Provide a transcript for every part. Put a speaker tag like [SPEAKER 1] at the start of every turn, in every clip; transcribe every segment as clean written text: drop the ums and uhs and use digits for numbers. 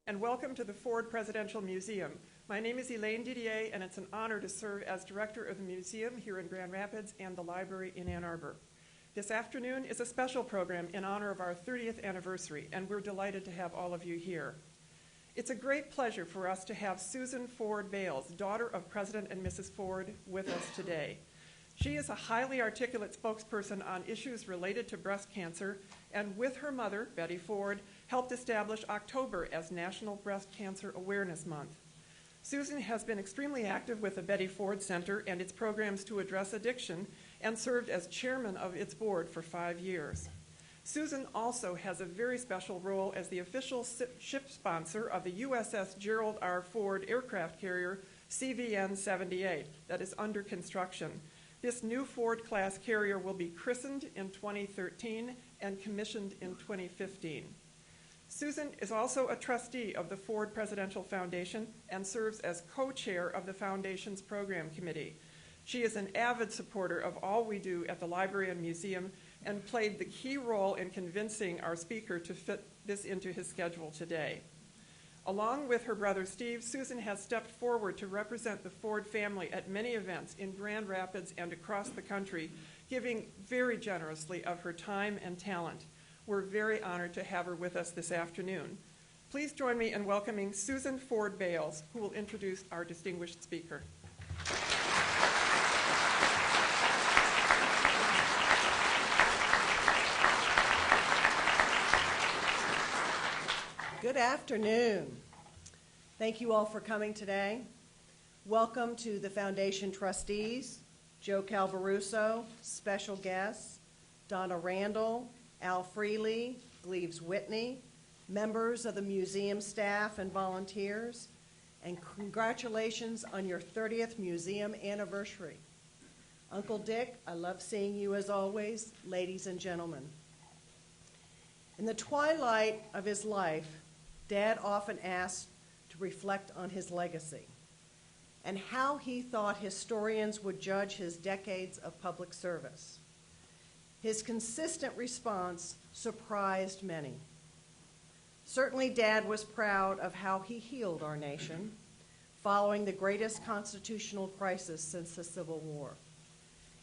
[SPEAKER 1] and welcome to the Ford Presidential Museum. My name is Elaine Didier, and it's an honor to serve as director of the museum here in Grand Rapids and the library in Ann Arbor. This afternoon is a special program in honor of our 30th anniversary, and we're delighted to have all of you here. It's a great pleasure for us to have Susan Ford Bales, daughter of President and Mrs. Ford, with us today. She is a highly articulate spokesperson on issues related to breast cancer, and with her mother, Betty Ford, helped establish October as National Breast Cancer Awareness Month. Susan has been extremely active with the Betty Ford Center and its programs to address addiction, and served as chairman of its board for 5 years. Susan also has a very special role as the official ship sponsor of the USS Gerald R. Ford aircraft carrier CVN-78 that is under construction. This new Ford-class carrier will be christened in 2013 and commissioned in 2015. Susan is also a trustee of the Ford Presidential Foundation and serves as co-chair of the foundation's program committee. She is an avid supporter of all we do at the library and museum and played the key role in convincing our speaker to fit this into his schedule today. Along with her brother Steve, Susan has stepped forward to represent the Ford family at many events in Grand Rapids and across the country, giving very generously of her time and talent. We're very honored to have her with us this afternoon. Please join me in welcoming Susan Ford Bales, who will introduce our distinguished speaker.
[SPEAKER 2] Good afternoon. Thank you all for coming today. Welcome to the Foundation trustees, Joe Calvaruso, special guests, Donna Randall, Al Freely, Gleaves Whitney, members of the museum staff and volunteers, and congratulations on your 30th museum anniversary. Uncle Dick, I love seeing you as always, ladies and gentlemen. In the twilight of his life, Dad often asked to reflect on his legacy and how he thought historians would judge his decades of public service. His consistent response surprised many. Certainly, Dad was proud of how he healed our nation following the greatest constitutional crisis since the Civil War.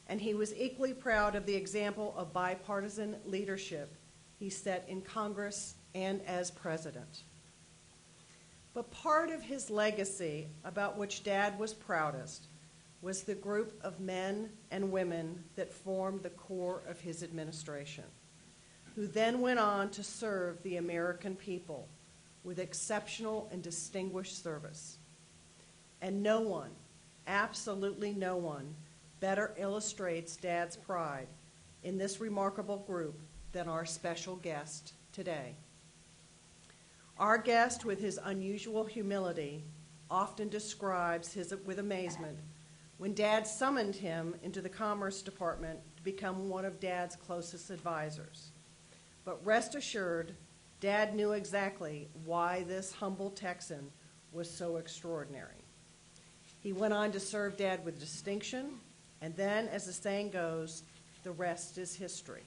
[SPEAKER 2] And he was equally proud of the example of bipartisan leadership he set in Congress and as president. But part of his legacy about which Dad was proudest was the group of men and women that formed the core of his administration, who then went on to serve the American people with exceptional and distinguished service. And no one, absolutely no one, better illustrates Dad's pride in this remarkable group than our special guest today. Our guest, with his unusual humility, often describes with amazement when Dad summoned him into the Commerce Department to become one of Dad's closest advisors. But rest assured, Dad knew exactly why this humble Texan was so extraordinary. He went on to serve Dad with distinction, and then, as the saying goes, the rest is history.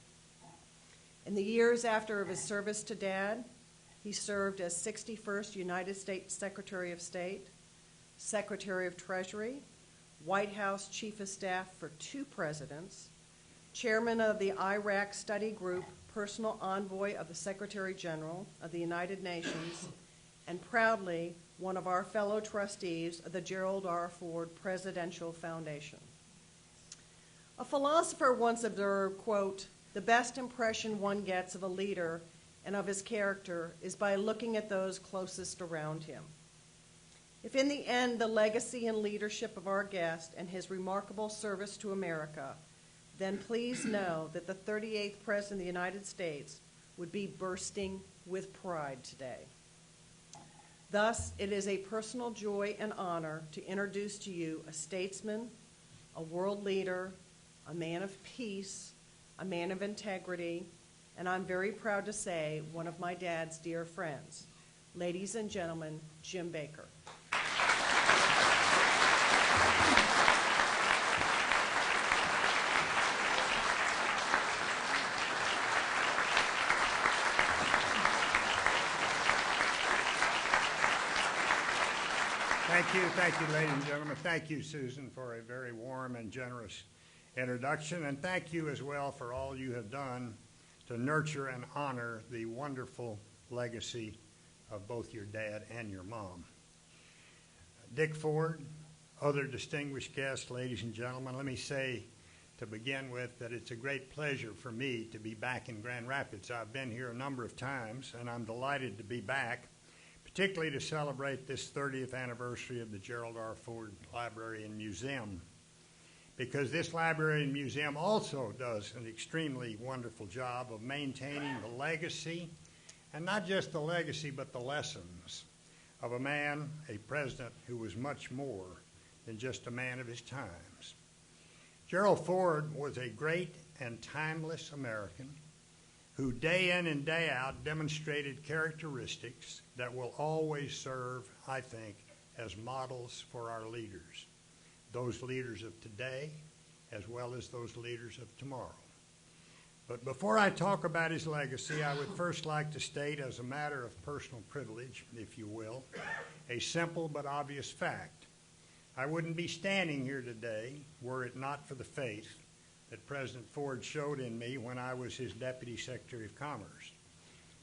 [SPEAKER 2] In the years after his service to Dad, he served as 61st United States Secretary of State, Secretary of Treasury, White House Chief of Staff for 2 presidents, Chairman of the Iraq Study Group, Personal Envoy of the Secretary General of the United Nations, and proudly one of our fellow trustees of the Gerald R. Ford Presidential Foundation. A philosopher once observed, quote, "The best impression one gets of a leader and of his character is by looking at those closest around him." If in the end the legacy and leadership of our guest and his remarkable service to America, then please know that the 38th President of the United States would be bursting with pride today. Thus, it is a personal joy and honor to introduce to you a statesman, a world leader, a man of peace, a man of integrity, and I'm very proud to say one of my dad's dear friends. Ladies and gentlemen, Jim Baker.
[SPEAKER 3] Thank you, ladies and gentlemen. Thank you, Susan, for a very warm and generous introduction, and thank you as well for all you have done to nurture and honor the wonderful legacy of both your dad and your mom. Dick Ford, other distinguished guests, ladies and gentlemen, let me say to begin with that it's a great pleasure for me to be back in Grand Rapids. I've been here a number of times, and I'm delighted to be back, particularly to celebrate this 30th anniversary of the Gerald R. Ford Library and Museum, because this library and museum also does an extremely wonderful job of maintaining the legacy, and not just the legacy, but the lessons of a man, a president who was much more than just a man of his times. Gerald Ford was a great and timeless American who day in and day out demonstrated characteristics that will always serve, I think, as models for our leaders, those leaders of today as well as those leaders of tomorrow. But before I talk about his legacy, I would first like to state, as a matter of personal privilege, if you will, a simple but obvious fact. I wouldn't be standing here today were it not for the faith that President Ford showed in me when I was his Deputy Secretary of Commerce.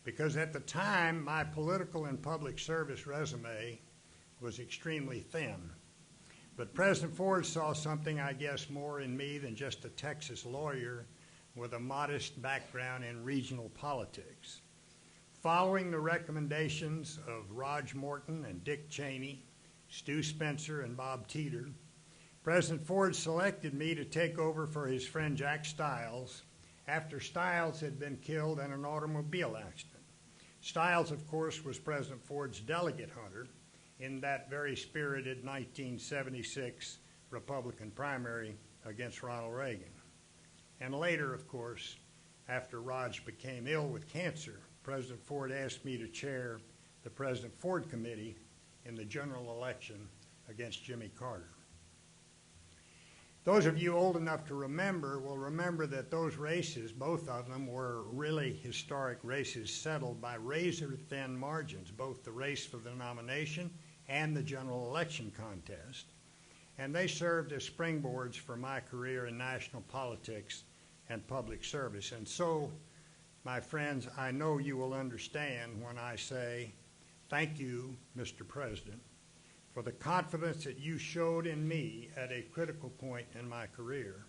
[SPEAKER 3] Because at the time, my political and public service resume was extremely thin. But President Ford saw something, I guess, more in me than just a Texas lawyer with a modest background in regional politics. Following the recommendations of Raj Morton and Dick Cheney, Stu Spencer and Bob Teeter, President Ford selected me to take over for his friend Jack Stiles after Stiles had been killed in an automobile accident. Stiles, of course, was President Ford's delegate hunter in that very spirited 1976 Republican primary against Ronald Reagan. And later, of course, after Raj became ill with cancer, President Ford asked me to chair the President Ford Committee in the general election against Jimmy Carter. Those of you old enough to remember will remember that those races, both of them, were really historic races settled by razor-thin margins, both the race for the nomination and the general election contest. And they served as springboards for my career in national politics and public service. And so, my friends, I know you will understand when I say, thank you, Mr. President, for the confidence that you showed in me at a critical point in my career.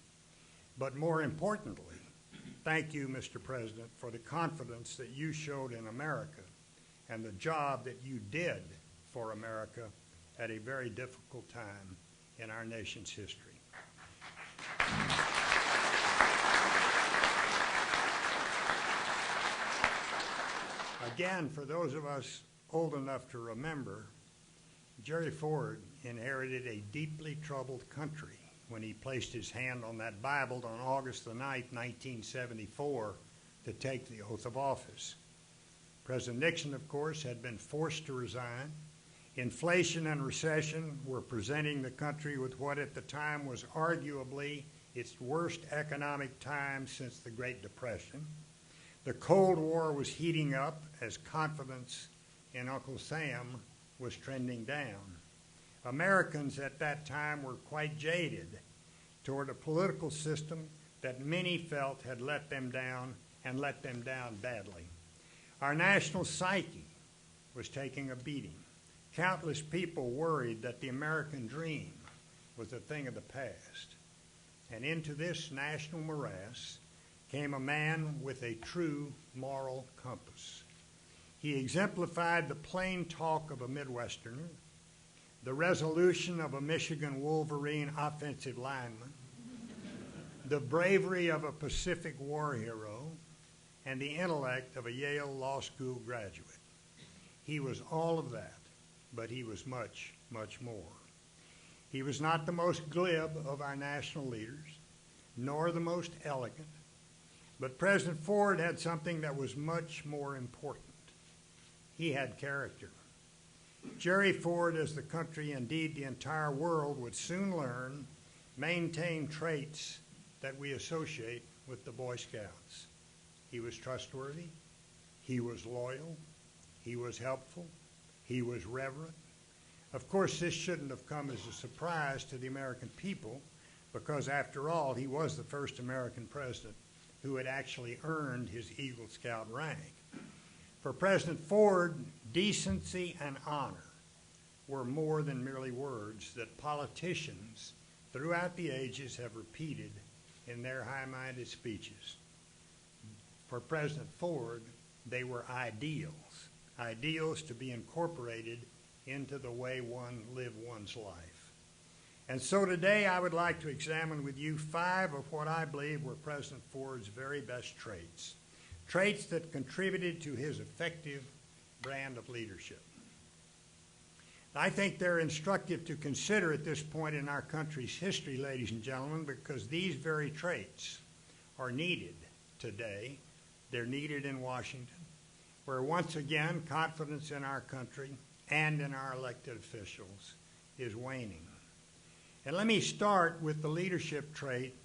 [SPEAKER 3] But more importantly, thank you, Mr. President, for the confidence that you showed in America and the job that you did for America at a very difficult time in our nation's history. Again, for those of us old enough to remember, Jerry Ford inherited a deeply troubled country when he placed his hand on that Bible on August the 9th, 1974, to take the oath of office. President Nixon, of course, had been forced to resign. Inflation and recession were presenting the country with what at the time was arguably its worst economic time since the Great Depression. The Cold War was heating up as confidence in Uncle Sam was trending down. Americans at that time were quite jaded toward a political system that many felt had let them down and let them down badly. Our national psyche was taking a beating. Countless people worried that the American dream was a thing of the past. And into this national morass came a man with a true moral compass. He exemplified the plain talk of a Midwesterner, the resolution of a Michigan Wolverine offensive lineman, the bravery of a Pacific War hero, and the intellect of a Yale Law School graduate. He was all of that, but he was much, much more. He was not the most glib of our national leaders, nor the most elegant, but President Ford had something that was much more important. He had character. Jerry Ford, as the country, indeed the entire world, would soon learn, maintained traits that we associate with the Boy Scouts. He was trustworthy, he was loyal, he was helpful, he was reverent. Of course, this shouldn't have come as a surprise to the American people, because after all, he was the first American president who had actually earned his Eagle Scout rank. For President Ford, decency and honor were more than merely words that politicians throughout the ages have repeated in their high-minded speeches. For President Ford, they were ideals, ideals to be incorporated into the way one lived one's life. And so today I would like to examine with you 5 of what I believe were President Ford's very best traits, traits that contributed to his effective brand of leadership. I think they're instructive to consider at this point in our country's history, ladies and gentlemen, because these very traits are needed today. They're needed in Washington, where once again confidence in our country and in our elected officials is waning. And let me start with the leadership trait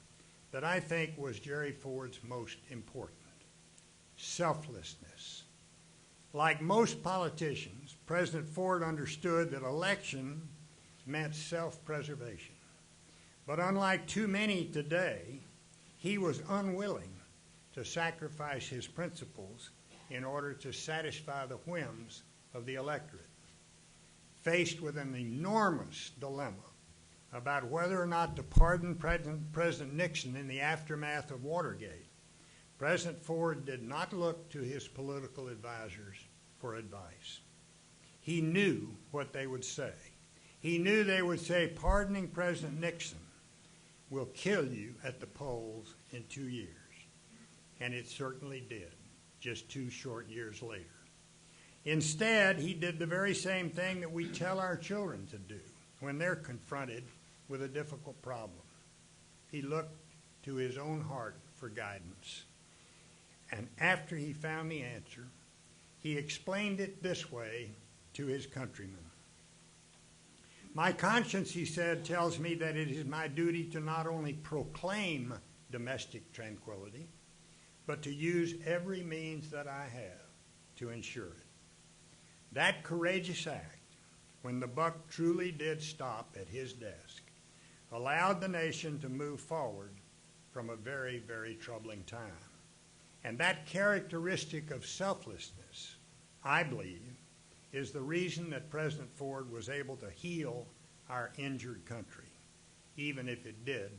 [SPEAKER 3] that I think was Jerry Ford's most important: selflessness. Like most politicians, President Ford understood that election meant self-preservation. But unlike too many today, he was unwilling to sacrifice his principles in order to satisfy the whims of the electorate. Faced with an enormous dilemma about whether or not to pardon President Nixon in the aftermath of Watergate, President Ford did not look to his political advisors for advice. He knew what they would say. He knew they would say, pardoning President Nixon will kill you at the polls in 2 years. And it certainly did, just 2 short years later. Instead, he did the very same thing that we tell our children to do when they're confronted with a difficult problem. He looked to his own heart for guidance. And after he found the answer, he explained it this way to his countrymen. My conscience, he said, tells me that it is my duty to not only proclaim domestic tranquility, but to use every means that I have to ensure it. That courageous act, when the buck truly did stop at his desk, allowed the nation to move forward from a very, very troubling time. And that characteristic of selflessness, I believe, is the reason that President Ford was able to heal our injured country, even if it did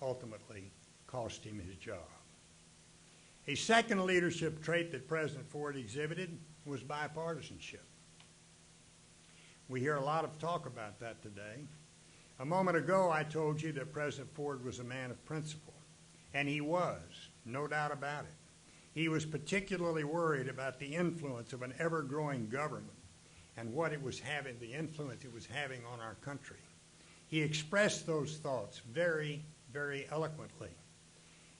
[SPEAKER 3] ultimately cost him his job. A second leadership trait that President Ford exhibited was bipartisanship. We hear a lot of talk about that today. A moment ago, I told you that President Ford was a man of principle, and he was, no doubt about it. He was particularly worried about the influence of an ever-growing government and what it was having, the influence it was having on our country. He expressed those thoughts very, very eloquently.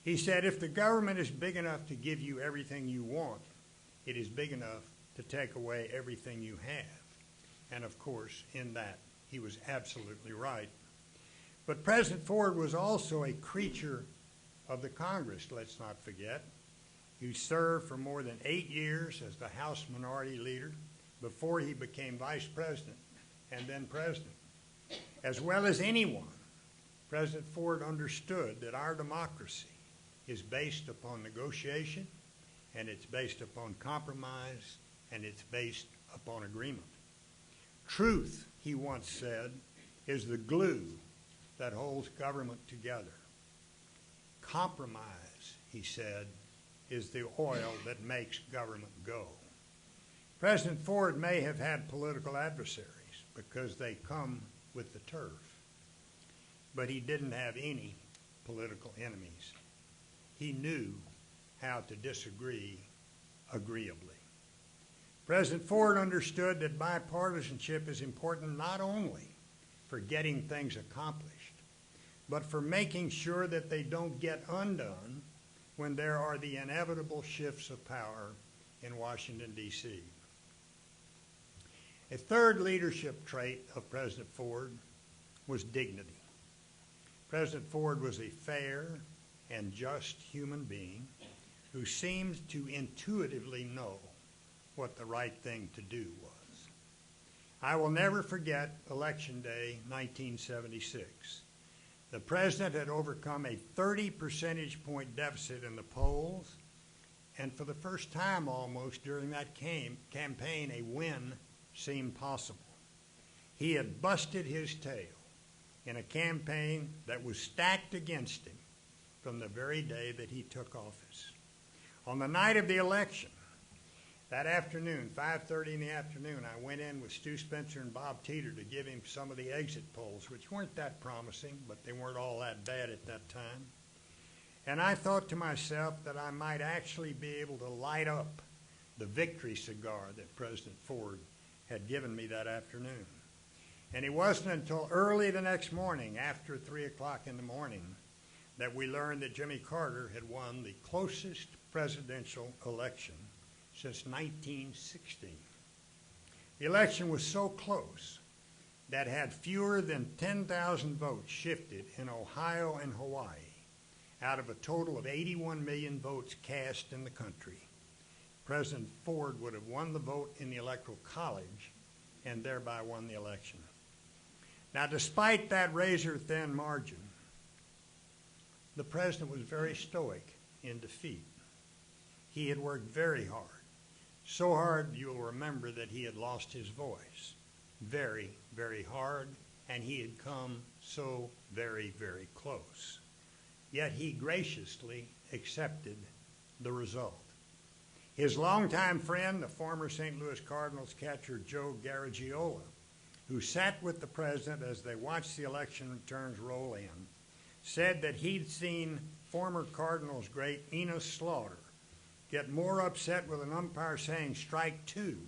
[SPEAKER 3] He said, if the government is big enough to give you everything you want, it is big enough to take away everything you have. And of course, in that, he was absolutely right. But President Ford was also a creature of the Congress, let's not forget. He served for more than 8 years as the House Minority Leader before he became Vice President and then President. As well as anyone, President Ford understood that our democracy is based upon negotiation, and it's based upon compromise, and it's based upon agreement. Truth, he once said, is the glue that holds government together. Compromise, he said, is the oil that makes government go. President Ford may have had political adversaries because they come with the turf, but he didn't have any political enemies. He knew how to disagree agreeably. President Ford understood that bipartisanship is important not only for getting things accomplished, but for making sure that they don't get undone when there are the inevitable shifts of power in Washington, D.C. A third leadership trait of President Ford was dignity. President Ford was a fair and just human being who seemed to intuitively know what the right thing to do was. I will never forget Election Day 1976. The president had overcome a 30 percentage point deficit in the polls, and for the first time almost during that campaign, a win seemed possible. He had busted his tail in a campaign that was stacked against him from the very day that he took office. On the night of the election, that afternoon, 5:30 in the afternoon, I went in with Stu Spencer and Bob Teeter to give him some of the exit polls, which weren't that promising, but they weren't all that bad at that time. And I thought to myself that I might actually be able to light up the victory cigar that President Ford had given me that afternoon. And it wasn't until early the next morning, after 3 o'clock in the morning, that we learned that Jimmy Carter had won the closest presidential election since 1916. The election was so close that had fewer than 10,000 votes shifted in Ohio and Hawaii out of a total of 81 million votes cast in the country, President Ford would have won the vote in the Electoral College and thereby won the election. Now, despite that razor-thin margin, the president was very stoic in defeat. He had worked very hard. So hard, you'll remember that he had lost his voice. Very, very hard, and he had come so very, very close. Yet he graciously accepted the result. His longtime friend, the former St. Louis Cardinals catcher Joe Garagiola, who sat with the president as they watched the election returns roll in, said that he'd seen former Cardinals great Enos Slaughter get more upset with an umpire saying strike two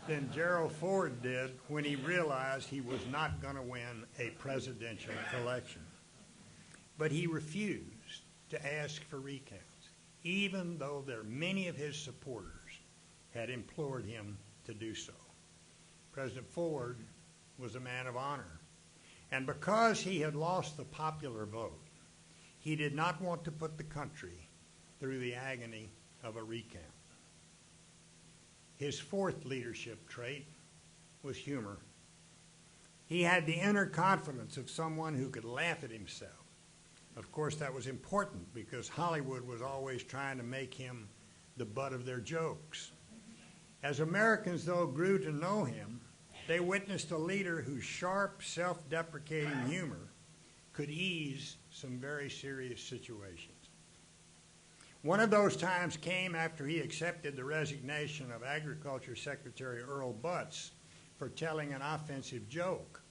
[SPEAKER 3] than Gerald Ford did when he realized he was not going to win a presidential election. But he refused to ask for recounts, even though many of his supporters had implored him to do so. President Ford was a man of honor. And because he had lost the popular vote, he did not want to put the country through the agony of a recount. His fourth leadership trait was humor. He had the inner confidence of someone who could laugh at himself. Of course, that was important because Hollywood was always trying to make him the butt of their jokes. As Americans, though, grew to know him, they witnessed a leader whose sharp, self-deprecating humor could ease some very serious situations. One of those times came after he accepted the resignation of Agriculture Secretary Earl Butz for telling an offensive joke.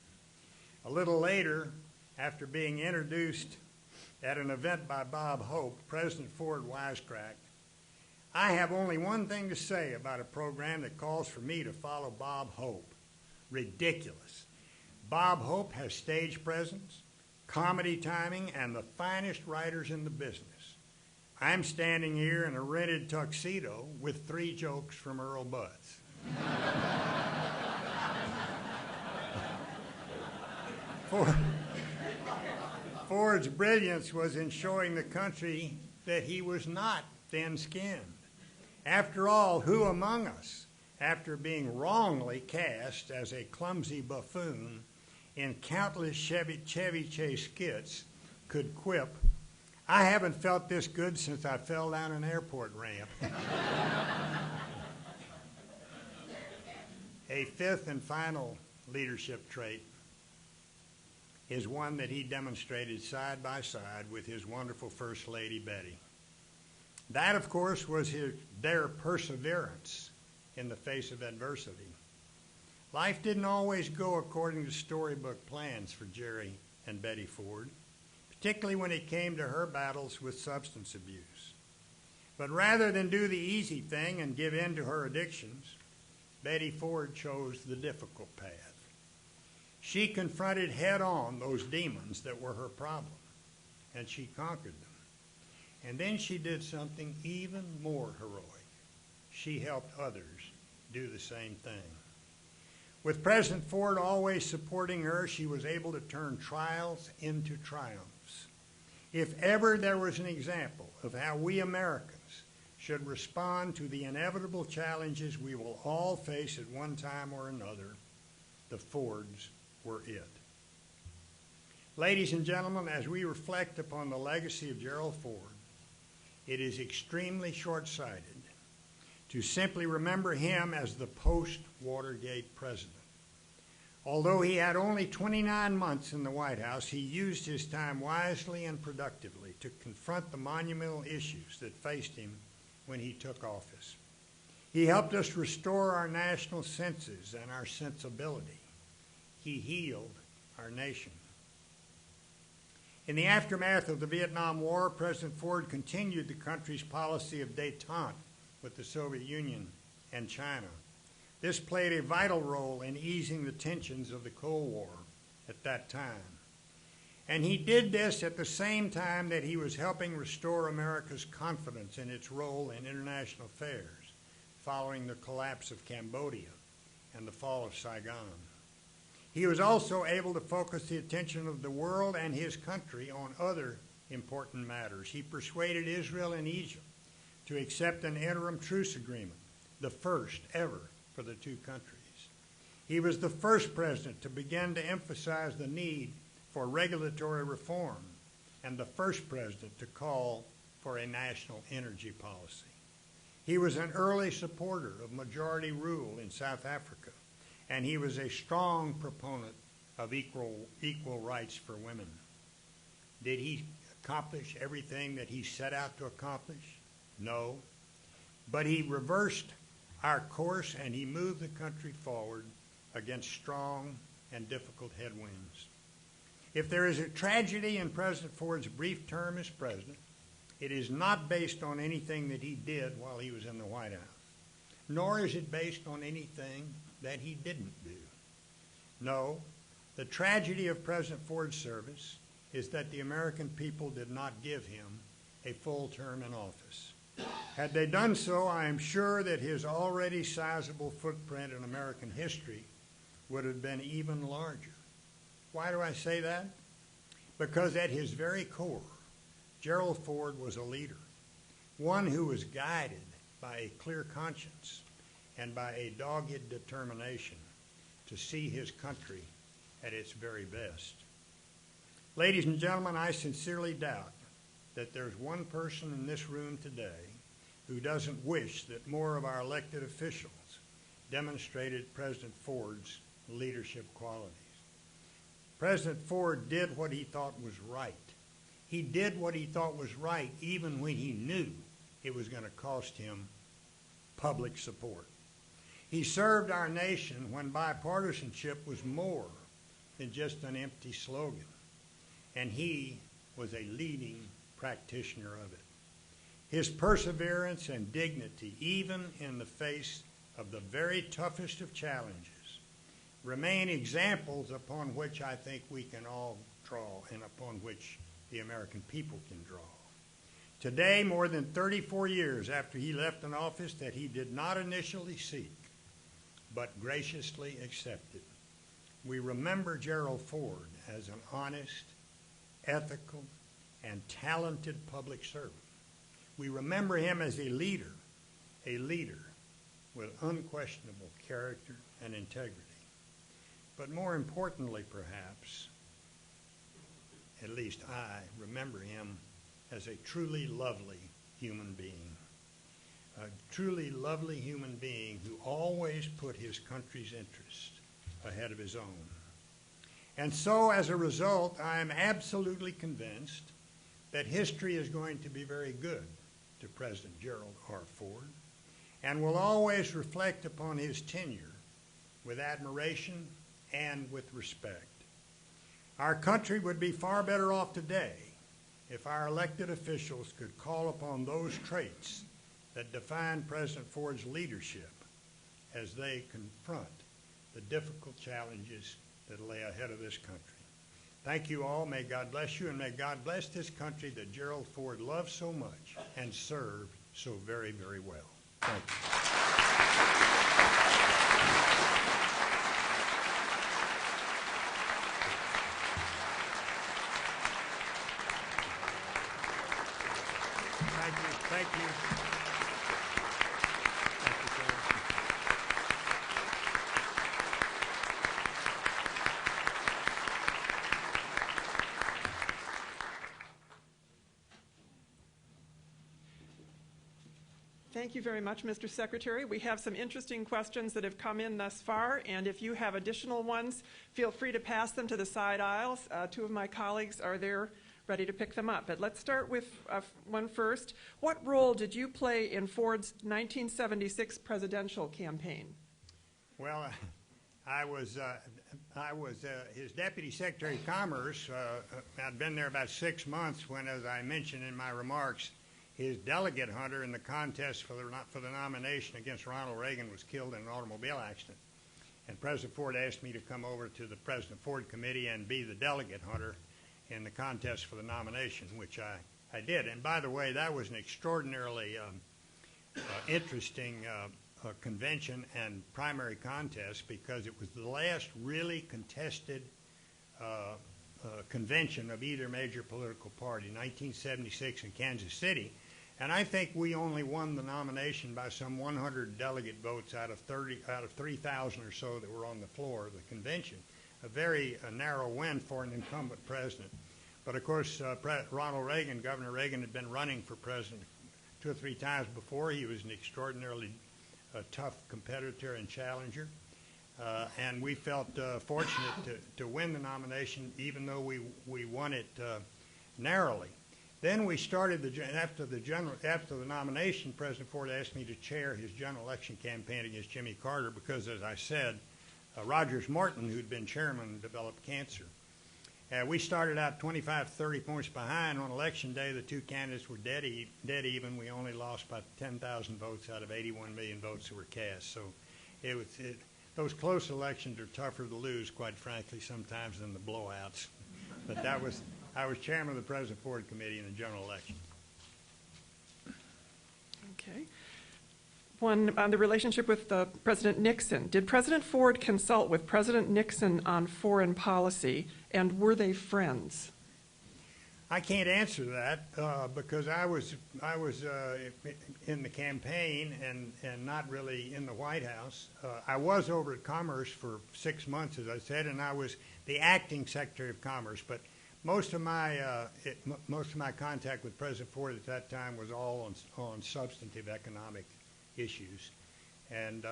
[SPEAKER 3] A little later, after being introduced at an event by Bob Hope, President Ford wisecracked, "I have only one thing to say about a program that calls for me to follow Bob Hope. Ridiculous. Bob Hope has stage presence, comedy timing, and the finest writers in the business. I'm standing here in a rented tuxedo with 3 jokes from Earl Butz." Ford's brilliance was in showing the country that he was not thin-skinned. After all, who among us, after being wrongly cast as a clumsy buffoon in countless Chevy Chase skits, could quip, "I haven't felt this good since I fell down an airport ramp"? A fifth and final leadership trait is one that he demonstrated side by side with his wonderful First Lady, Betty. That, of course, was their perseverance in the face of adversity. Life didn't always go according to storybook plans for Jerry and Betty Ford, particularly when it came to her battles with substance abuse. But rather than do the easy thing and give in to her addictions, Betty Ford chose the difficult path. She confronted head-on those demons that were her problem, and she conquered them. And then she did something even more heroic. She helped others do the same thing. With President Ford always supporting her, she was able to turn trials into triumphs. If ever there was an example of how we Americans should respond to the inevitable challenges we will all face at one time or another, the Fords were it. Ladies and gentlemen, as we reflect upon the legacy of Gerald Ford, it is extremely short-sighted to simply remember him as the post-Watergate president. Although he had only 29 months in the White House, he used his time wisely and productively to confront the monumental issues that faced him when he took office. He helped us restore our national senses and our sensibility. He healed our nation. In the aftermath of the Vietnam War, President Ford continued the country's policy of détente with the Soviet Union and China. This played a vital role in easing the tensions of the Cold War at that time. And he did this at the same time that he was helping restore America's confidence in its role in international affairs following the collapse of Cambodia and the fall of Saigon. He was also able to focus the attention of the world and his country on other important matters. He persuaded Israel and Egypt to accept an interim truce agreement, the first ever for the two countries. He was the first president to begin to emphasize the need for regulatory reform and the first president to call for a national energy policy. He was an early supporter of majority rule in South Africa, and he was a strong proponent of equal rights for women. Did he accomplish everything that he set out to accomplish? No. But he reversed our course and he moved the country forward against strong and difficult headwinds. If there is a tragedy in President Ford's brief term as president, it is not based on anything that he did while he was in the White House, nor is it based on anything that he didn't do. No, the tragedy of President Ford's service is that the American people did not give him a full term in office. Had they done so, I am sure that his already sizable footprint in American history would have been even larger. Why do I say that? Because at his very core, Gerald Ford was a leader, one who was guided by a clear conscience and by a dogged determination to see his country at its very best. Ladies and gentlemen, I sincerely doubt that there's one person in this room today who doesn't wish that more of our elected officials demonstrated President Ford's leadership qualities. President Ford did what he thought was right. He did what he thought was right even when he knew it was going to cost him public support. He served our nation when bipartisanship was more than just an empty slogan, and he was a leading practitioner of it. His perseverance and dignity, even in the face of the very toughest of challenges, remain examples upon which I think we can all draw and upon which the American people can draw. Today, more than 34 years after he left an office that he did not initially seek, but graciously accepted, we remember Gerald Ford as an honest, ethical, and talented public servant. We remember him as a leader with unquestionable character and integrity. But more importantly, perhaps, at least I remember him as a truly lovely human being. A truly lovely human being who always put his country's interest ahead of his own. And so, as a result, I am absolutely convinced that history is going to be very good to President Gerald R. Ford and will always reflect upon his tenure with admiration and with respect. Our country would be far better off today if our elected officials could call upon those traits that define President Ford's leadership as they confront the difficult challenges that lay ahead of this country. Thank you all. May God bless you, and may God bless this country that Gerald Ford loved so much and served so very, very well. Thank you. Thank you.
[SPEAKER 1] Thank you very much, Mr. Secretary. We have some interesting questions that have come in thus far, and if you have additional ones, feel free to pass them to the side aisles. Two of my colleagues are there ready to pick them up. But let's start with one first. What role did you play in Ford's 1976 presidential campaign?
[SPEAKER 3] Well, I was his Deputy Secretary of Commerce. I'd been there about 6 months when, as I mentioned in my remarks, his delegate hunter in the contest for the nomination against Ronald Reagan was killed in an automobile accident. And President Ford asked me to come over to the President Ford Committee and be the delegate hunter in the contest for the nomination, which I did. And by the way, that was an extraordinarily interesting convention and primary contest because it was the last really contested convention of either major political party, 1976 in Kansas City. And I think we only won the nomination by some 100 delegate votes out of 3,000 or so that were on the floor of the convention. A very narrow win for an incumbent president. But of course, Ronald Reagan, Governor Reagan, had been running for president 2 or 3 times before. He was an extraordinarily tough competitor and challenger. And we felt fortunate to win the nomination, even though we won it narrowly. Then we started after the nomination. President Ford asked me to chair his general election campaign against Jimmy Carter because, as I said, Rogers Martin, who'd been chairman, developed cancer. We started out 25, 30 points behind. On election day, the two candidates were dead even. We only lost about 10,000 votes out of 81 million votes that were cast. So those close elections are tougher to lose, quite frankly, sometimes than the blowouts. But I was chairman of the President Ford Committee in the general election.
[SPEAKER 1] Okay. One on the relationship with President Nixon. Did President Ford consult with President Nixon on foreign policy, and were they friends?
[SPEAKER 3] I can't answer that because I was in the campaign and not really in the White House. I was over at Commerce for 6 months, as I said, and I was the acting Secretary of Commerce. But most of my contact with President Ford at that time was all on substantive economic issues, and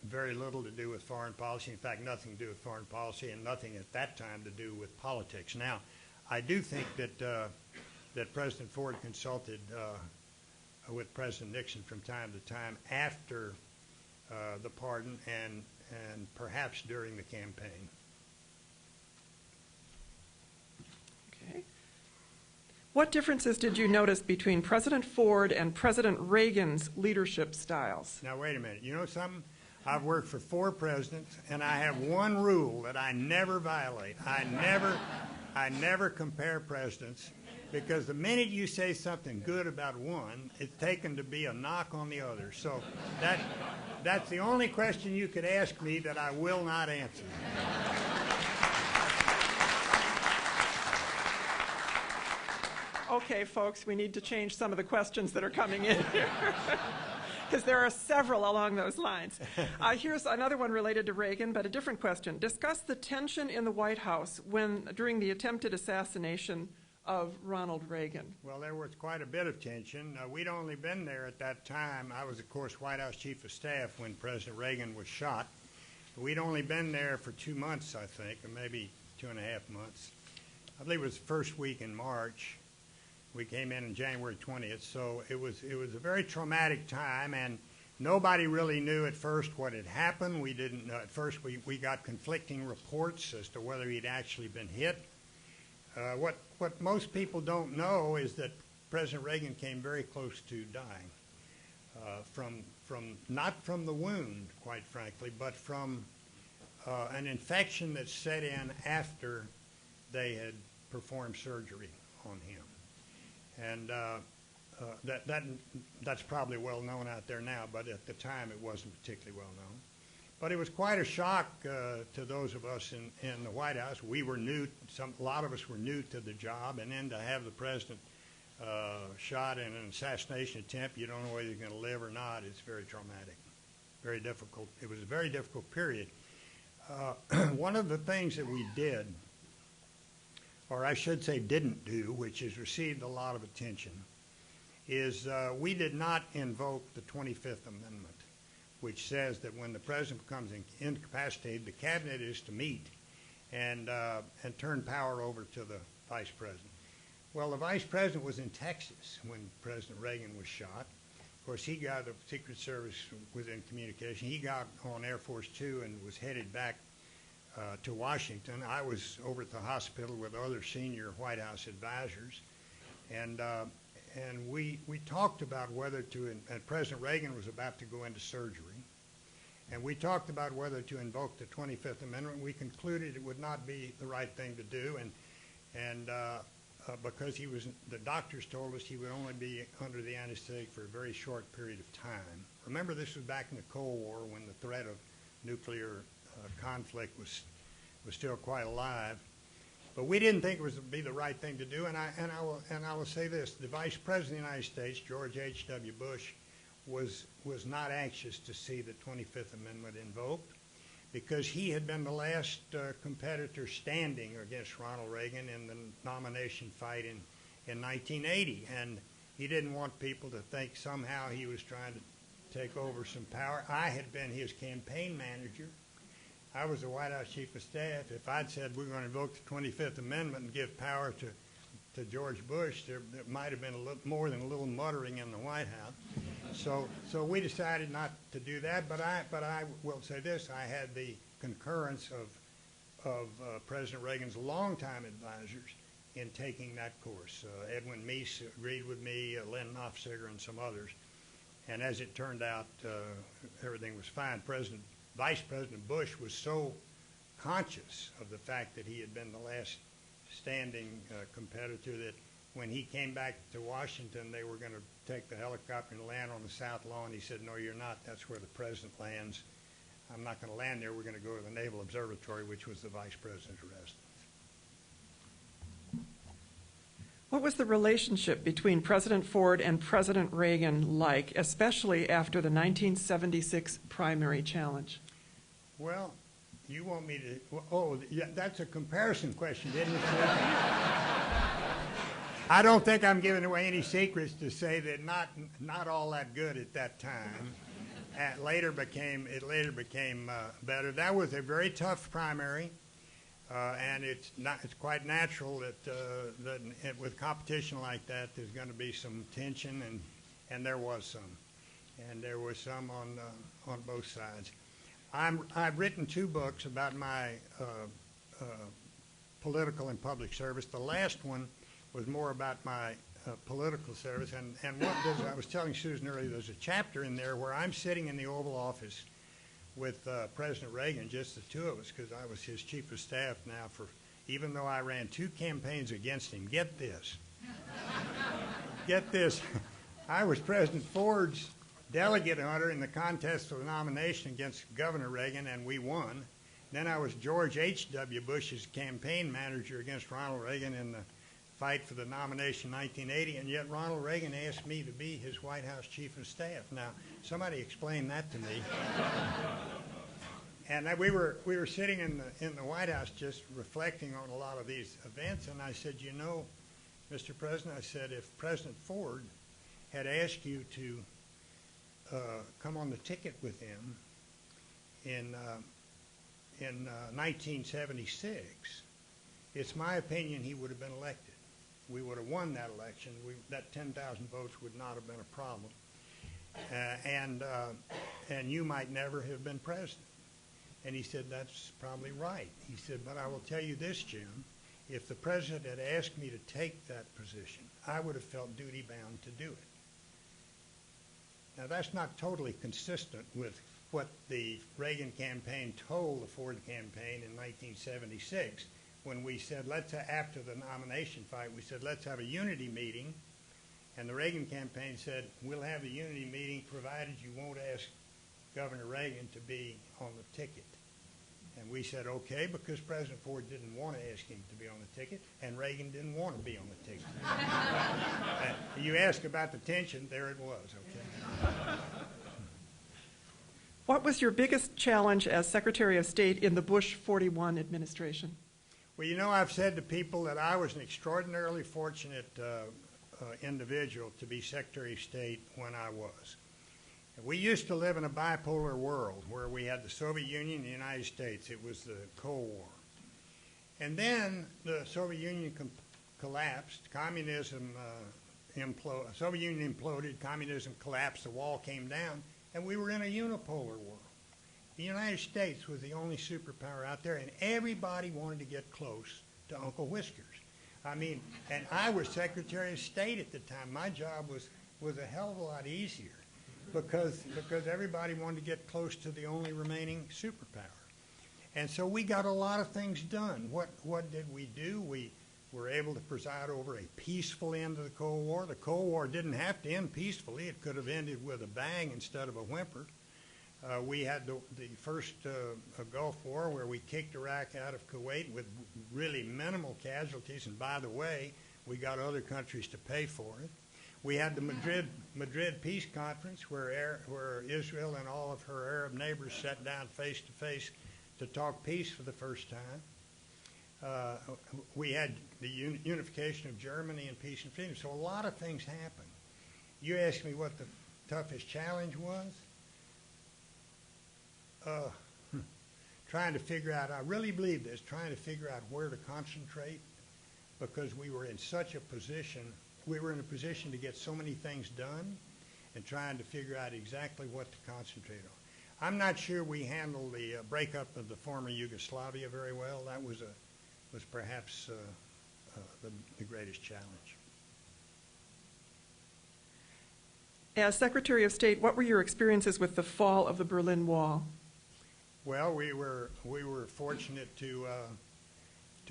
[SPEAKER 3] very little to do with foreign policy. In fact, nothing to do with foreign policy, and nothing at that time to do with politics. Now, I do think that President Ford consulted with President Nixon from time to time after the pardon and perhaps during the campaign.
[SPEAKER 1] Okay. What differences did you notice between President Ford and President Reagan's leadership styles?
[SPEAKER 3] Now, wait a minute. You know something? I've worked for 4 presidents, and I have one rule that I never violate. I never compare presidents, because the minute you say something good about one, it's taken to be a knock on the other. So that's the only question you could ask me that I will not answer.
[SPEAKER 1] Okay, folks, we need to change some of the questions that are coming in here, because there are several along those lines. Here's another one related to Reagan, but a different question. Discuss the tension in the White House during the attempted assassination of Ronald Reagan.
[SPEAKER 3] Well, there was quite a bit of tension. We'd only been there at that time. I was, of course, White House Chief of Staff when President Reagan was shot. We'd only been there for 2 months, I think, or maybe 2.5 months. I believe it was the first week in March. We came in January 20th, so it was a very traumatic time, and nobody really knew at first what had happened. We didn't know. At first, we got conflicting reports as to whether he'd actually been hit. What most people don't know is that President Reagan came very close to dying not from the wound, quite frankly, but from an infection that set in after they had performed surgery on him. And that's probably well known out there now, but at the time it wasn't particularly well known. But it was quite a shock to those of us in the White House. We were new. A lot of us were new to the job, and then to have the president shot in an assassination attempt, you don't know whether you're going to live or not. It's very traumatic, very difficult. It was a very difficult period. One of the things that we did, or I should say didn't do, which has received a lot of attention, is we did not invoke the 25th Amendment, which says that when the president becomes incapacitated, the cabinet is to meet and turn power over to the vice president. Well, the vice president was in Texas when President Reagan was shot. Of course, he got, the Secret Service was in communication. He got on Air Force Two and was headed back to Washington. I was over at the hospital with other senior White House advisors, and we talked about whether to, and President Reagan was about to go into surgery, and we talked about whether to invoke the 25th Amendment. We concluded it would not be the right thing to do, and because the doctors told us he would only be under the anesthetic for a very short period of time. Remember, this was back in the Cold War when the threat of nuclear conflict was still quite alive. But we didn't think it would be the right thing to do, and I will say this: the Vice President of the United States, George H.W. Bush, was not anxious to see the 25th Amendment invoked, because he had been the last competitor standing against Ronald Reagan in the nomination fight in 1980. And he didn't want people to think somehow he was trying to take over some power. I had been his campaign manager. I was the White House Chief of Staff. If I'd said we're going to invoke the 25th Amendment and give power to George Bush, there might have been a little more than a little muttering in the White House. So we decided not to do that, but I will say this: I had the concurrence of President Reagan's longtime advisors in taking that course. Edwin Meese agreed with me, Len Nofziger, and some others. And as it turned out, everything was fine. Vice President Bush was so conscious of the fact that he had been the last standing competitor that when he came back to Washington, they were going to take the helicopter and land on the South Lawn. He said, "No, you're not. That's where the president lands. I'm not going to land there. We're going to go to the Naval Observatory," which was the vice president's residence.
[SPEAKER 1] What was the relationship between President Ford and President Reagan like, especially after the 1976 primary challenge?
[SPEAKER 3] Well, you want me to, oh, yeah, that's a comparison question, isn't it? I don't think I'm giving away any secrets to say that not all that good at that time. It later became better. That was a very tough primary, and it's quite natural that with competition like that, there's going to be some tension, and there was some on both sides. I've written 2 books about my political and public service. The last one was more about my political service, and I was telling Susan earlier, there's a chapter in there where I'm sitting in the Oval Office with President Reagan, just the 2 of us, because I was his chief of staff now even though I ran 2 campaigns against him. Get this. Get this. I was President Ford's delegate hunter in the contest for the nomination against Governor Reagan, and we won. Then I was George H.W. Bush's campaign manager against Ronald Reagan in the fight for the nomination in 1980, and yet Ronald Reagan asked me to be his White House chief of staff. Now, somebody explain that to me. And we were sitting in the White House just reflecting on a lot of these events, and I said, you know, Mr. President, I said, if President Ford had asked you to come on the ticket with him in 1976, it's my opinion he would have been elected. We would have won that election. That 10,000 votes would not have been a problem, and you might never have been president. And he said, that's probably right. He said, but I will tell you this, Jim, if the president had asked me to take that position, I would have felt duty-bound to do it. Now, that's not totally consistent with what the Reagan campaign told the Ford campaign in 1976 when we said, after the nomination fight, we said, let's have a unity meeting. And the Reagan campaign said, we'll have a unity meeting provided you won't ask Governor Reagan to be on the ticket. And we said, okay, because President Ford didn't want to ask him to be on the ticket, and Reagan didn't want to be on the ticket. You ask about the tension, there it was, okay.
[SPEAKER 1] What was your biggest challenge as Secretary of State in the Bush 41 administration?
[SPEAKER 3] Well, you know, I've said to people that I was an extraordinarily fortunate individual to be Secretary of State when I was. We used to live in a bipolar world where we had the Soviet Union and the United States. It was the Cold War. And then the Soviet Union collapsed, communism Soviet Union imploded, communism collapsed, the wall came down, and we were in a unipolar world. The United States was the only superpower out there, and everybody wanted to get close to Uncle Whiskers. I mean, and I was Secretary of State at the time. My job was a hell of a lot easier because everybody wanted to get close to the only remaining superpower. And so we got a lot of things done. What did we do? We were able to preside over a peaceful end of the Cold War. The Cold War didn't have to end peacefully. It could have ended with a bang instead of a whimper. We had the first Gulf War where we kicked Iraq out of Kuwait with really minimal casualties. And by the way, we got other countries to pay for it. We had the Madrid Peace Conference where Israel and all of her Arab neighbors sat down face to face to talk peace for the first time. We had the unification of Germany and peace and freedom. So a lot of things happened. You asked me what the toughest challenge was. Trying to figure out, I really believe this, trying to figure out where to concentrate because we were in such a position, we were in a position to get so many things done and trying to figure out exactly what to concentrate on. I'm not sure we handled the breakup of the former Yugoslavia very well. That was perhaps the greatest challenge.
[SPEAKER 1] As Secretary of State, what were your experiences with the fall of the Berlin Wall?
[SPEAKER 3] Well, we were fortunate to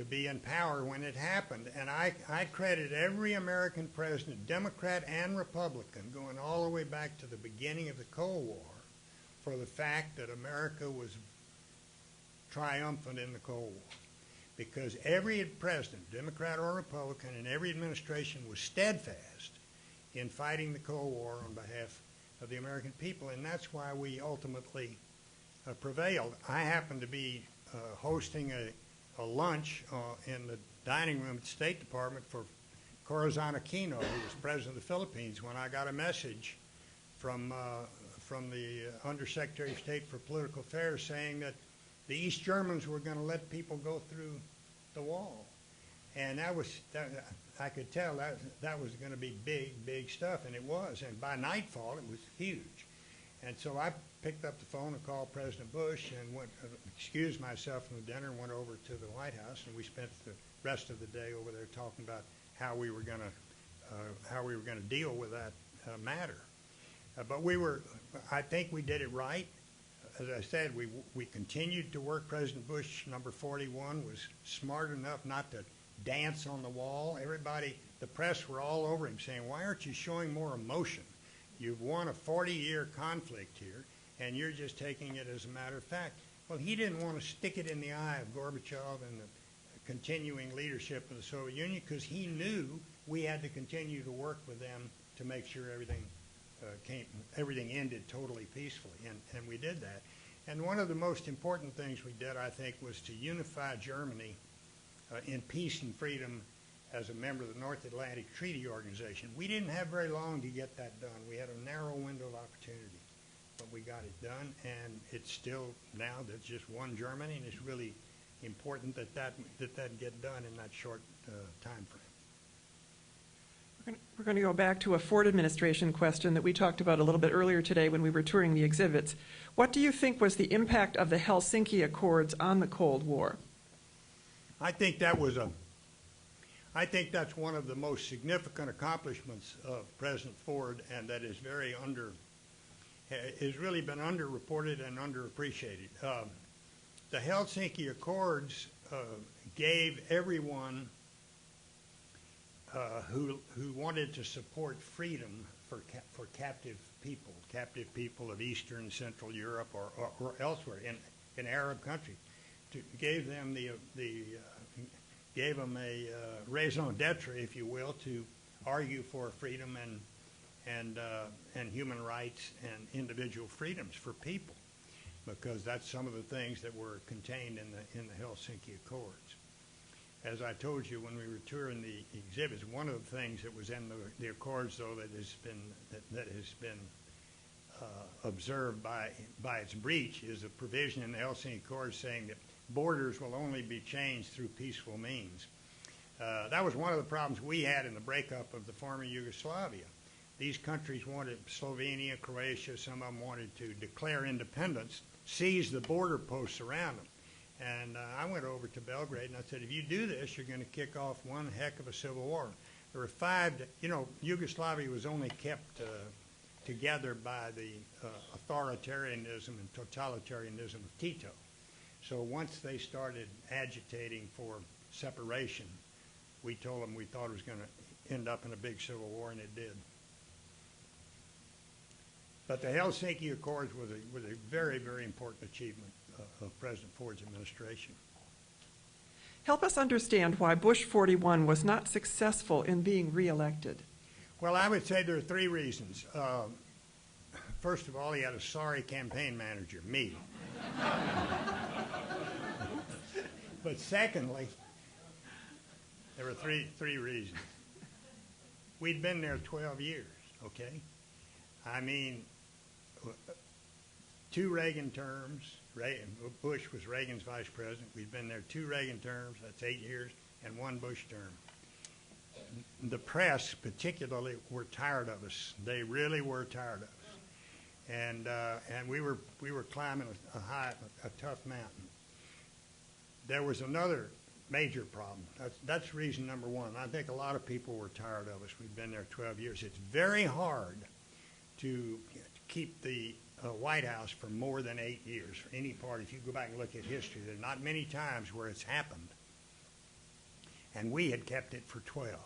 [SPEAKER 3] be in power when it happened, and I credit every American president, Democrat and Republican, going all the way back to the beginning of the Cold War, for the fact that America was triumphant in the Cold War, because every president, Democrat or Republican, and every administration was steadfast in fighting the Cold War on behalf of the American people, and that's why we ultimately prevailed. I happened to be hosting a lunch in the dining room at the State Department for Corazon Aquino, who was president of the Philippines, when I got a message from the Undersecretary of State for Political Affairs saying that the East Germans were going to let people go through the wall. And I could tell that was going to be big stuff, and it was. And by nightfall, it was huge. And so I picked up the phone and called President Bush and excused myself from the dinner and went over to the White House, and we spent the rest of the day over there talking about how we were going to deal with that matter. But I think we did it right. As I said, we continued to work. President Bush, number 41, was smart enough not to dance on the wall. Everybody, the press were all over him saying, why aren't you showing more emotion? You've won a 40-year conflict here, and you're just taking it as a matter of fact. Well, he didn't want to stick it in the eye of Gorbachev and the continuing leadership of the Soviet Union because he knew we had to continue to work with them to make sure everything ended totally peacefully, and we did that. And one of the most important things we did, I think, was to unify Germany in peace and freedom as a member of the North Atlantic Treaty Organization. We didn't have very long to get that done. We had a narrow window of opportunity, but we got it done, and it's still now there's just one Germany, and it's really important that get done in that short time frame.
[SPEAKER 1] We're going to go back to a Ford administration question that we talked about a little bit earlier today when we were touring the exhibits. What do you think was the impact of the Helsinki Accords on the Cold War?
[SPEAKER 3] I think that's one of the most significant accomplishments of President Ford, and that is has really been underreported and underappreciated. The Helsinki Accords gave everyone who wanted to support freedom for captive people of Eastern and Central Europe or elsewhere in Arab countries, gave them a raison d'etre, if you will, to argue for freedom and human rights and individual freedoms for people, because that's some of the things that were contained in the Helsinki Accords. as I told you when we were touring the exhibits, one of the things that was in the accords, though, that has been observed by its breach is a provision in the Helsinki Accords saying that borders will only be changed through peaceful means. That was one of the problems we had in the breakup of the former Yugoslavia. These countries wanted, Slovenia, Croatia, some of them wanted to declare independence, seize the border posts around them. And I went over to Belgrade and I said, if you do this, you're going to kick off one heck of a civil war. There were Yugoslavia was only kept together by the authoritarianism and totalitarianism of Tito. So once they started agitating for separation, we told them we thought it was going to end up in a big civil war, and it did. But the Helsinki Accords was a very, very important achievement of President Ford's administration.
[SPEAKER 1] Help us understand why Bush 41 was not successful in being reelected.
[SPEAKER 3] Well, I would say there are three reasons. First of all, he had a sorry campaign manager, me. But secondly, there were three reasons. We'd been there 12 years, okay? I mean, 2 Reagan terms. Bush was Reagan's vice president. We'd been there 2 Reagan terms, that's 8 years, and 1 Bush term. The press, particularly, were tired of us. They really were tired of us, and we were climbing a tough mountain. There was another major problem. That's reason number one. I think a lot of people were tired of us. We've been there 12 years. It's very hard to keep the White House for more than 8 years for any party. If you go back and look at history, there are not many times where it's happened. And we had kept it for 12.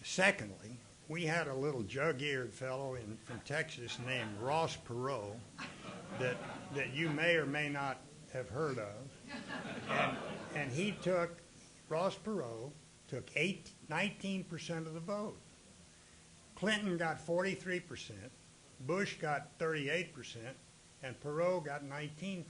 [SPEAKER 3] Secondly, we had a little jug-eared fellow from Texas named Ross Perot that you may or may not have heard of. And Ross Perot took 19% of the vote. Clinton got 43%, Bush got 38%, and Perot got 19%.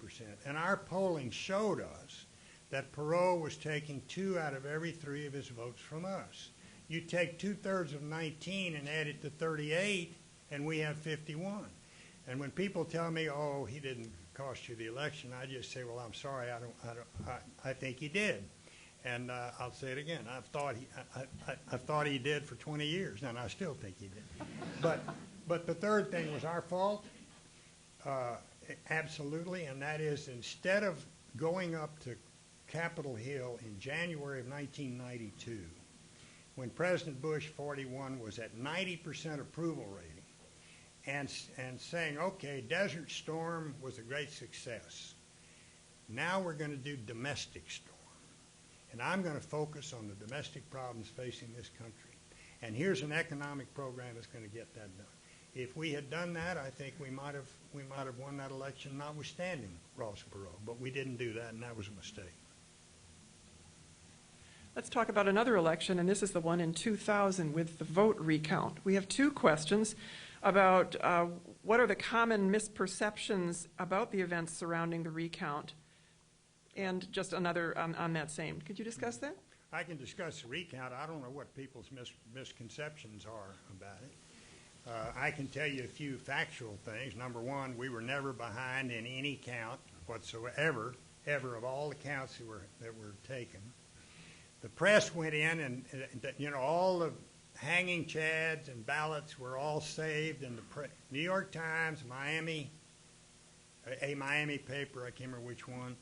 [SPEAKER 3] And our polling showed us that Perot was taking 2 out of every 3 of his votes from us. You take 2/3 of 19 and add it to 38, and we have 51. And when people tell me, "Oh, he didn't cost you the election," I just say, "Well, I'm sorry, I think he did." And I'll say it again. I've thought he did for 20 years, and I still think he did. But the third thing was our fault, absolutely, and that is instead of going up to Capitol Hill in January of 1992, when President Bush 41 was at 90% approval rating, and saying, okay, Desert Storm was a great success. Now we're going to do domestic storm. And I'm going to focus on the domestic problems facing this country. And here's an economic program that's going to get that done. If we had done that, I think we might have won that election, notwithstanding Ross Perot. But we didn't do that, and that was a mistake.
[SPEAKER 1] Let's talk about another election, and this is the one in 2000 with the vote recount. We have 2 questions about what are the common misperceptions about the events surrounding the recount, and just another on that same. Could you discuss that?
[SPEAKER 3] I can discuss the recount. I don't know what people's misconceptions are about it. I can tell you a few factual things. Number one, we were never behind in any count whatsoever, ever, of all the counts that were taken. The press went in and all the hanging chads and ballots were all saved in the New York Times, Miami, a Miami paper, I can't remember which one.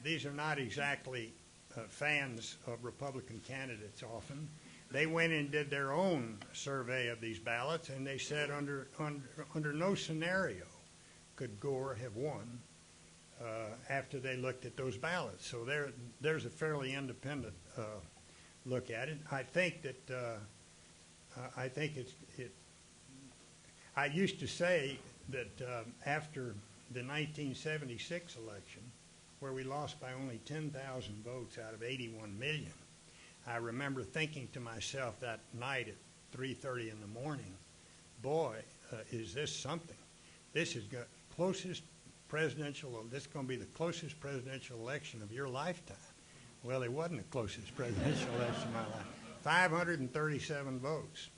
[SPEAKER 3] These are not exactly fans of Republican candidates often. They went and did their own survey of these ballots, and they said under no scenario could Gore have won after they looked at those ballots. So there's a fairly independent look at it. I think that I used to say that after the 1976 election, where we lost by only 10,000 votes out of 81 million, I remember thinking to myself that night at 3:30 in the morning, boy, is this something. This is this is going to be the closest presidential election of your lifetime. Well, it wasn't the closest presidential election of my life. 537 votes.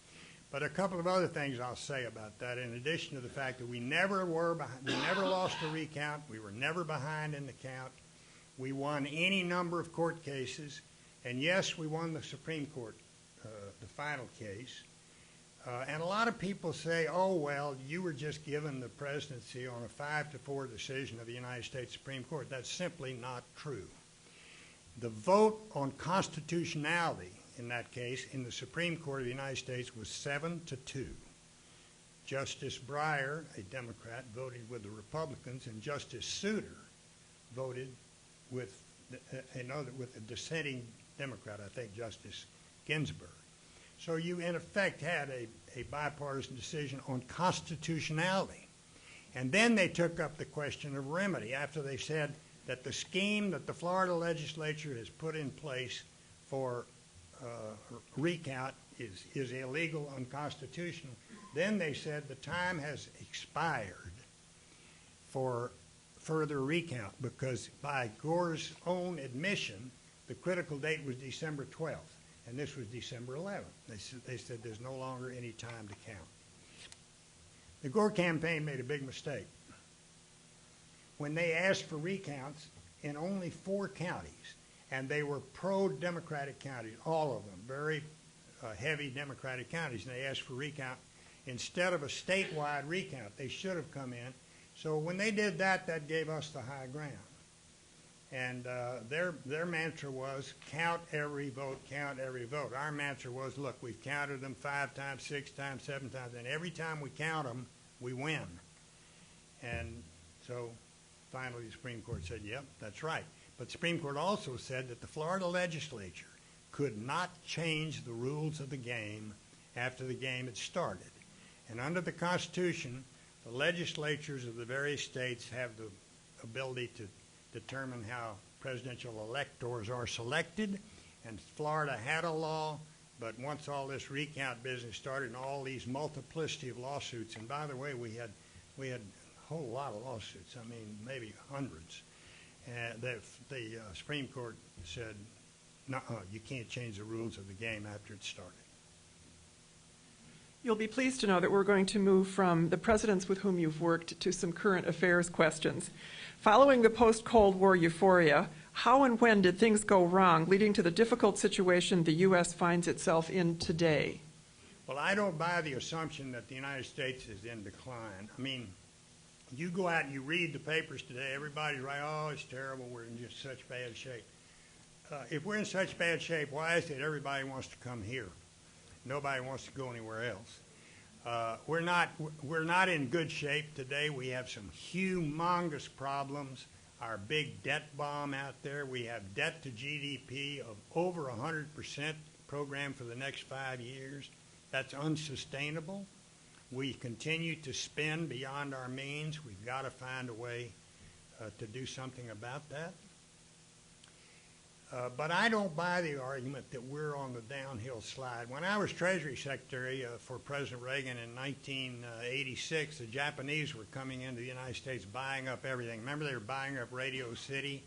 [SPEAKER 3] But a couple of other things I'll say about that, in addition to the fact that we never lost a recount, we were never behind in the count, we won any number of court cases, and yes, we won the Supreme Court, the final case. And a lot of people say, oh, well, you were just given the presidency on a 5-4 decision of the United States Supreme Court. That's simply not true. The vote on constitutionality in that case in the Supreme Court of the United States was 7-2. Justice Breyer, a Democrat, voted with the Republicans, and Justice Souter voted with a dissenting Democrat, I think Justice Ginsburg. So you, in effect, had a bipartisan decision on constitutionality. And then they took up the question of remedy after they said that the scheme that the Florida legislature has put in place for recount is illegal, unconstitutional. Then they said the time has expired for further recount because by Gore's own admission, the critical date was December 12th, and this was December 11th. They said there's no longer any time to count. The Gore campaign made a big mistake. When they asked for recounts in only 4 counties, and they were pro-Democratic counties, all of them, very heavy Democratic counties, and they asked for recount instead of a statewide recount. They should have come in. So when they did that, that gave us the high ground. And their mantra was, count every vote, count every vote. Our mantra was, look, we've counted them 5 times, 6 times, 7 times, and every time we count them, we win. And so finally the Supreme Court said, yep, that's right. But the Supreme Court also said that the Florida legislature could not change the rules of the game after the game had started. And under the Constitution, the legislatures of the various states have the ability to determine how presidential electors are selected. And Florida had a law, but once all this recount business started and all these multiplicity of lawsuits, and by the way, we had a whole lot of lawsuits, I mean, maybe hundreds. The Supreme Court said, no, you can't change the rules of the game after it started.
[SPEAKER 1] You'll be pleased to know that we're going to move from the presidents with whom you've worked to some current affairs questions. Following the post-Cold War euphoria, how and when did things go wrong, leading to the difficult situation the U.S. finds itself in today?
[SPEAKER 3] Well, I don't buy the assumption that the United States is in decline. I mean, you go out and you read the papers today, everybody's right, oh, it's terrible, we're in just such bad shape. If we're in such bad shape, why is it everybody wants to come here? Nobody wants to go anywhere else. We're not in good shape today. We have some humongous problems. Our big debt bomb out there. We have debt to GDP of over 100% programmed for the next 5 years. That's unsustainable. We continue to spend beyond our means. We've got to find a way to do something about that. But I don't buy the argument that we're on the downhill slide. When I was Treasury Secretary for President Reagan in 1986, the Japanese were coming into the United States buying up everything. Remember, they were buying up Radio City,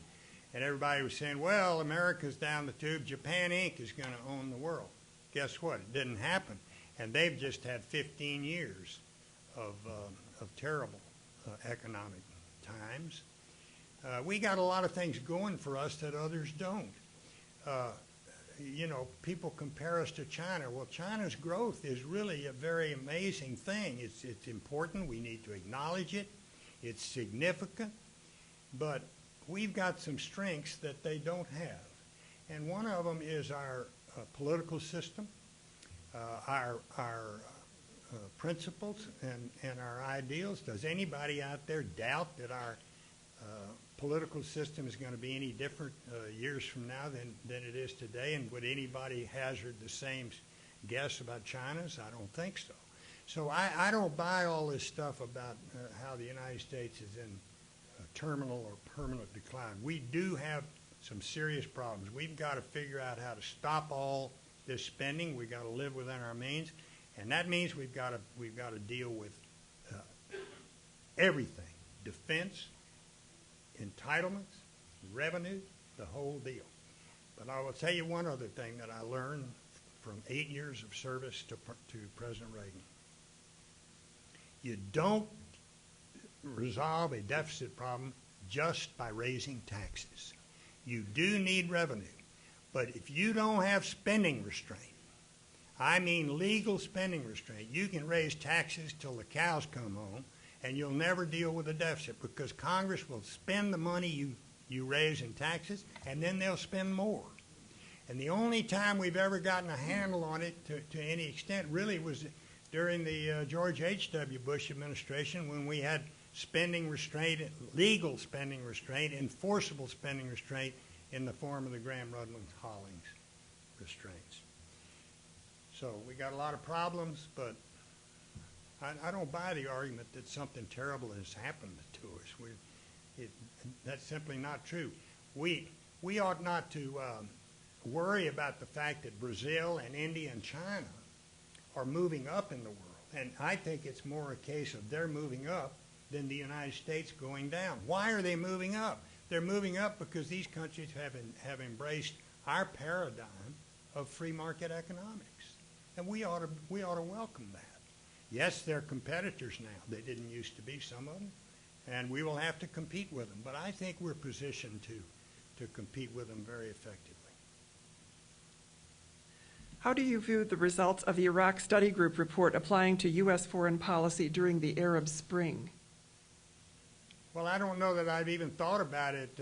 [SPEAKER 3] and everybody was saying, well, America's down the tube. Japan Inc. is going to own the world. Guess what? It didn't happen. And they've just had 15 years of terrible economic times. We got a lot of things going for us that others don't. You know, people compare us to China. Well, China's growth is really a very amazing thing. It's important. We need to acknowledge it. It's significant. But we've got some strengths that they don't have. And one of them is our political system, our principles and our ideals. Does anybody out there doubt that our political system is going to be any different years from now than it is today? And would anybody hazard the same guess about China's? I don't think so. So I don't buy all this stuff about how the United States is in terminal or permanent decline. We do have some serious problems. We've got to figure out how to stop all this spending. We've got to live within our means, and that means we've got to deal with everything: defense, entitlements, revenue, the whole deal. But I will tell you one other thing that I learned from 8 years of service to President Reagan. You don't resolve a deficit problem just by raising taxes. You do need revenue. But if you don't have spending restraint, I mean legal spending restraint, you can raise taxes till the cows come home, and you'll never deal with a deficit because Congress will spend the money you raise in taxes, and then they'll spend more. And the only time we've ever gotten a handle on it to any extent really was during the George H.W. Bush administration when we had spending restraint, legal spending restraint, enforceable spending restraint in the form of the Graham-Rudman-Hollings restraints. So we got a lot of problems, but I don't buy the argument that something terrible has happened to us. That's simply not true. We ought not to worry about the fact that Brazil and India and China are moving up in the world. And I think it's more a case of they're moving up than the United States going down. Why are they moving up? They're moving up because these countries have embraced our paradigm of free market economics. And we ought to welcome that. Yes, they're competitors now. They didn't used to be, some of them. And we will have to compete with them. But I think we're positioned to compete with them very effectively.
[SPEAKER 1] How do you view the results of the Iraq Study Group report applying to U.S. foreign policy during the Arab Spring?
[SPEAKER 3] Well, I don't know that I've even thought about it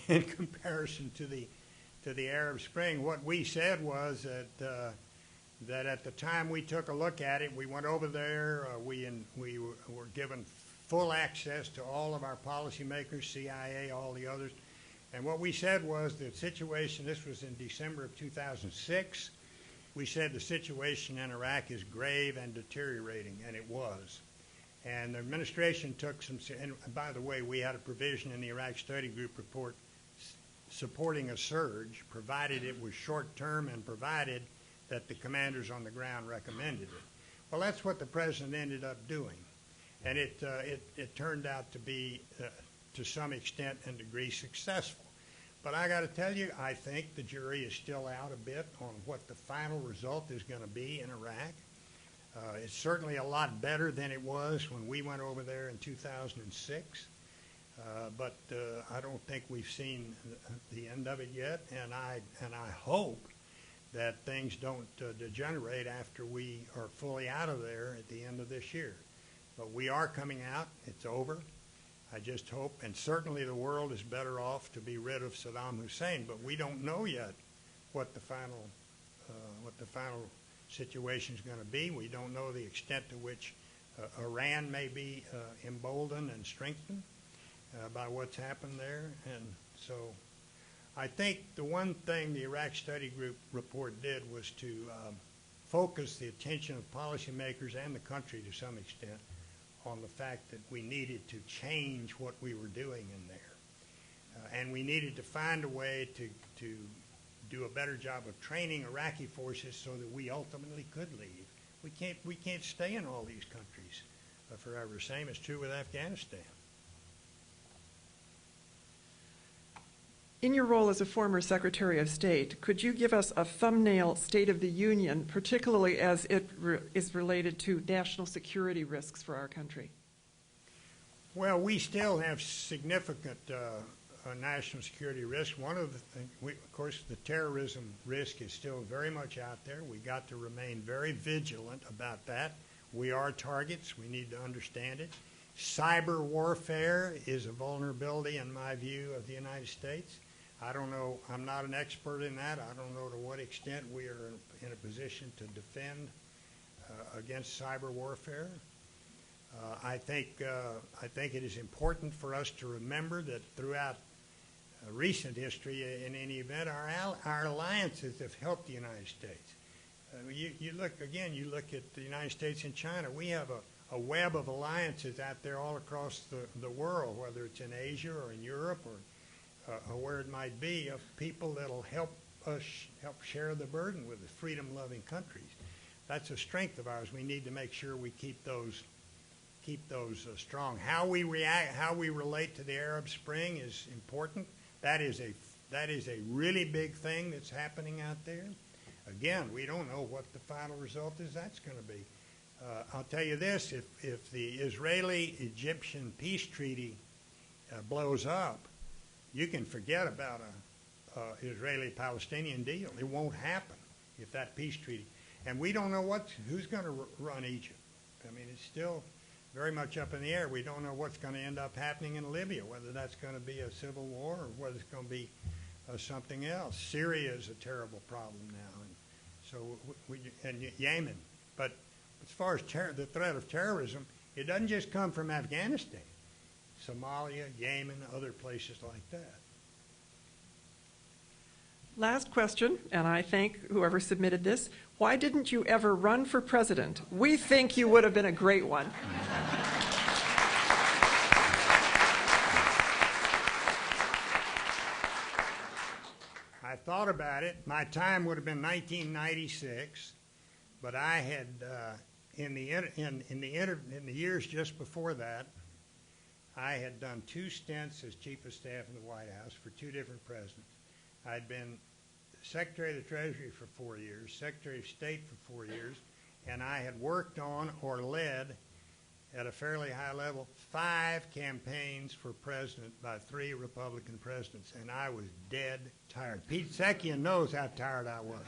[SPEAKER 3] in comparison to the Arab Spring. What we said was that at the time we took a look at it, we went over there. We were given full access to all of our policymakers, CIA, all the others. And what we said was the situation, this was in December of 2006, we said the situation in Iraq is grave and deteriorating, and it was. And the administration took some, and by the way, we had a provision in the Iraq Study Group report supporting a surge, provided it was short-term and provided that the commanders on the ground recommended it. Well, that's what the president ended up doing. And it turned out to be, to some extent and degree, successful. But I got to tell you, I think the jury is still out a bit on what the final result is going to be in Iraq. It's certainly a lot better than it was when we went over there in 2006. But I don't think we've seen the end of it yet, and I hope that things don't degenerate after we are fully out of there at the end of this year. But we are coming out. It's over. I just hope, and certainly the world is better off to be rid of Saddam Hussein, but we don't know yet what the final situation is going to be. We don't know the extent to which Iran may be emboldened and strengthened by what's happened there. And so I think the one thing the Iraq Study Group report did was to focus the attention of policymakers and the country to some extent on the fact that we needed to change what we were doing in there. And we needed to find a way to do a better job of training Iraqi forces so that we ultimately could leave. We can't stay in all these countries forever. Same is true with Afghanistan.
[SPEAKER 1] In your role as a former Secretary of State, could you give us a thumbnail State of the Union, particularly as it is related to national security risks for our country?
[SPEAKER 3] Well, we still have significant national security risks. One of the things, of course, the terrorism risk is still very much out there. We got to remain very vigilant about that. We are targets. We need to understand it. Cyber warfare is a vulnerability, in my view, of the United States. I don't know. I'm not an expert in that. I don't know to what extent we are in a position to defend against cyber warfare. I think it is important for us to remember that throughout recent history, in any event, our alliances have helped the United States. You look at the United States and China. We have a web of alliances out there all across the world, whether it's in Asia or in Europe or where it might be, of people that'll help us help share the burden with the freedom-loving countries. That's a strength of ours. We need to make sure we keep those strong. How we react, how we relate to the Arab Spring is important. That is a That is a really big thing that's happening out there. Again, we don't know what the final result is that's going to be. I'll tell you this, if the Israeli-Egyptian peace treaty blows up, you can forget about a Israeli-Palestinian deal. It won't happen if that peace treaty. And we don't know who's going to run Egypt. I mean, it's still very much up in the air. We don't know what's going to end up happening in Libya, whether that's going to be a civil war or whether it's going to be something else. Syria is a terrible problem now, and so and Yemen. But as far as the threat of terrorism, it doesn't just come from Afghanistan. Somalia, Yemen, other places like that.
[SPEAKER 1] Last question, and I thank whoever submitted this. Why didn't you ever run for president? We think you would have been a great one.
[SPEAKER 3] I thought about it. My time would have been 1996, but I had in the years just before that, I had done 2 stints as chief of staff in the White House for 2 different presidents. I'd been Secretary of the Treasury for 4 years, Secretary of State for 4 years, and I had worked on or led at a fairly high level 5 campaigns for president by 3 Republican presidents, and I was dead tired. Pete Sekian knows how tired I was.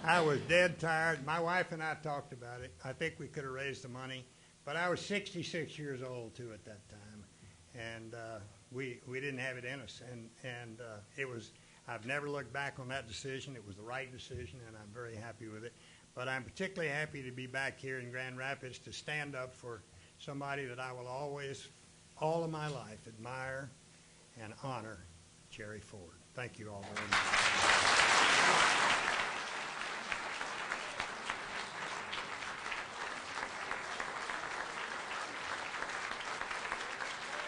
[SPEAKER 3] I was dead tired. My wife and I talked about it. I think we could have raised the money, but I was 66 years old too at that time, and we didn't have it in us, and it was. I've never looked back on that decision. It was the right decision, and I'm very happy with it. But I'm particularly happy to be back here in Grand Rapids to stand up for somebody that I will always, all of my life, admire and honor, Jerry Ford. Thank you all very much.